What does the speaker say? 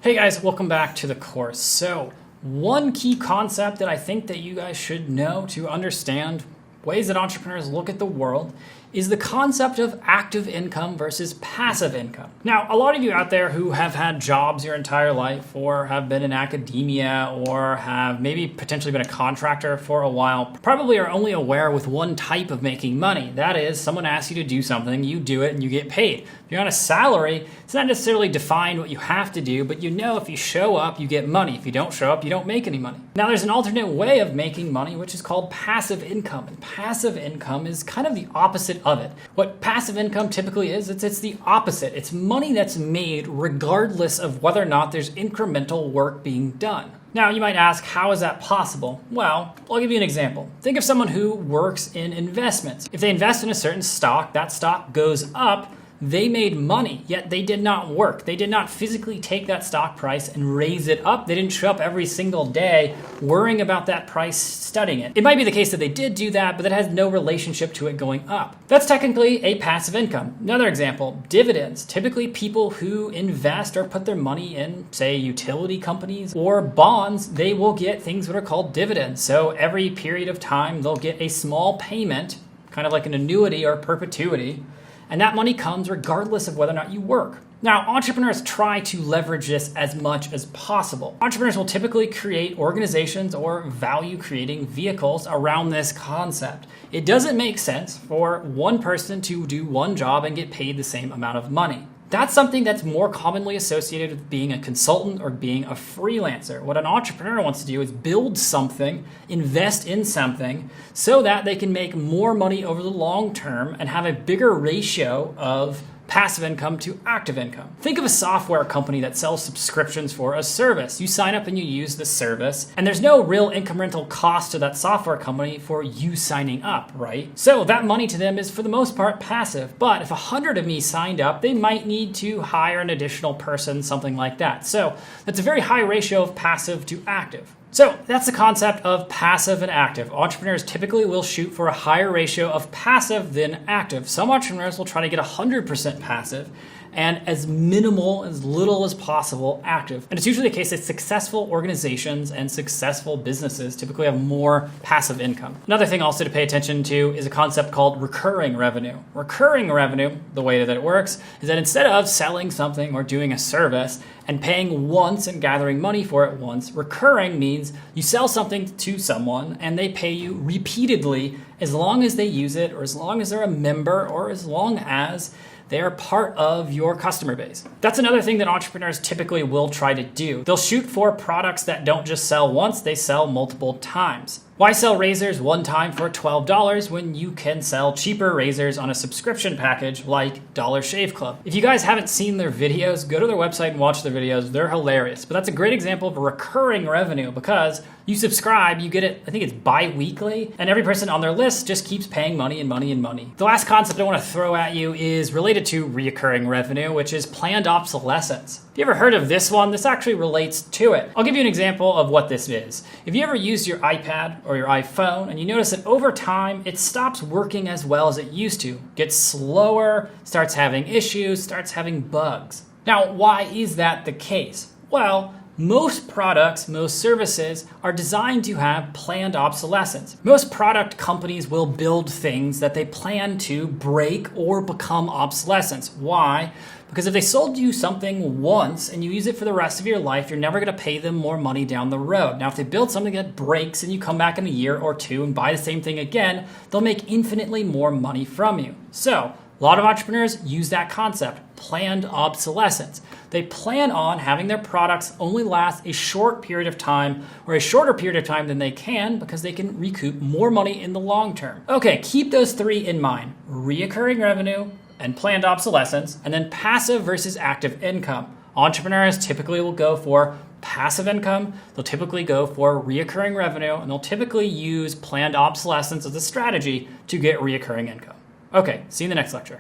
Hey guys, welcome back to the course. So one key concept that I think that you guys should know to understand ways that entrepreneurs look at the world is the concept of active income versus passive income. Now, a lot of you out there who have had jobs your entire life or have been in academia or have maybe potentially been a contractor for a while probably are only aware with one type of making money. That is, someone asks you to do something, you do it, and you get paid. If you're on a salary, it's not necessarily defined what you have to do, but you know if you show up, you get money. If you don't show up, you don't make any money. Now, there's an alternate way of making money, which is called passive income. And passive income is kind of the opposite of it. What passive income typically is, it's the opposite. It's money that's made regardless of whether or not there's incremental work being done. Now, you might ask, how is that possible? Well, I'll give you an example. Think of someone who works in investments. If they invest in a certain stock, that stock goes up, they made money, yet they did not work. They did not physically take that stock price and raise it up. They didn't show up every single day worrying about that price, studying it. It might be the case that they did do that, but that has no relationship to it going up. That's technically a passive income. Another example, dividends. Typically, people who invest or put their money in, say, utility companies or bonds, they will get things that are called dividends. So every period of time, they'll get a small payment, kind of like an annuity or perpetuity, and that money comes regardless of whether or not you work. Now, entrepreneurs try to leverage this as much as possible. Entrepreneurs will typically create organizations or value-creating vehicles around this concept. It doesn't make sense for one person to do one job and get paid the same amount of money. That's something that's more commonly associated with being a consultant or being a freelancer. What an entrepreneur wants to do is build something, invest in something, so that they can make more money over the long term and have a bigger ratio of passive income to active income. Think of a software company that sells subscriptions for a service. You sign up and you use the service, and there's no real incremental cost to that software company for you signing up, right? So that money to them is for the most part passive. But if 100 of me signed up, they might need to hire an additional person, something like that. So that's a very high ratio of passive to active. So that's the concept of passive and active. Entrepreneurs typically will shoot for a higher ratio of passive than active. Some entrepreneurs will try to get 100% passive and as little as possible active. And it's usually the case that successful organizations and successful businesses typically have more passive income. Another thing also to pay attention to is a concept called recurring revenue. Recurring revenue, the way that it works, is that instead of selling something or doing a service and paying once and gathering money for it once, recurring means you sell something to someone and they pay you repeatedly as long as they use it or as long as they're a member or as long as they are part of your customer base. That's another thing that entrepreneurs typically will try to do. They'll shoot for products that don't just sell once, they sell multiple times. Why sell razors one time for $12 when you can sell cheaper razors on a subscription package like Dollar Shave Club? If you guys haven't seen their videos, go to their website and watch their videos. They're hilarious. But that's a great example of recurring revenue because you subscribe, you get it, I think it's bi-weekly, and every person on their list just keeps paying money and money and money. The last concept I want to throw at you is related to recurring revenue, which is planned obsolescence. If you ever heard of this one, this actually relates to it. I'll give you an example of what this is. If you ever used your iPad or your iPhone and you notice that over time it stops working as well as it used to, gets slower, starts having issues, starts having bugs. Now, why is that the case? Well, most products, most services are designed to have planned obsolescence. Most product companies will build things that they plan to break or become obsolescent. Why? Because if they sold you something once and you use it for the rest of your life, you're never going to pay them more money down the road. Now, if they build something that breaks and you come back in a year or two and buy the same thing again, they'll make infinitely more money from you. So, a lot of entrepreneurs use that concept, planned obsolescence. They plan on having their products only last a short period of time or a shorter period of time than they can because they can recoup more money in the long term. Okay, keep those three in mind. Reoccurring revenue and planned obsolescence, and then passive versus active income. Entrepreneurs typically will go for passive income, they'll typically go for reoccurring revenue, and they'll typically use planned obsolescence as a strategy to get reoccurring income. Okay, see you in the next lecture.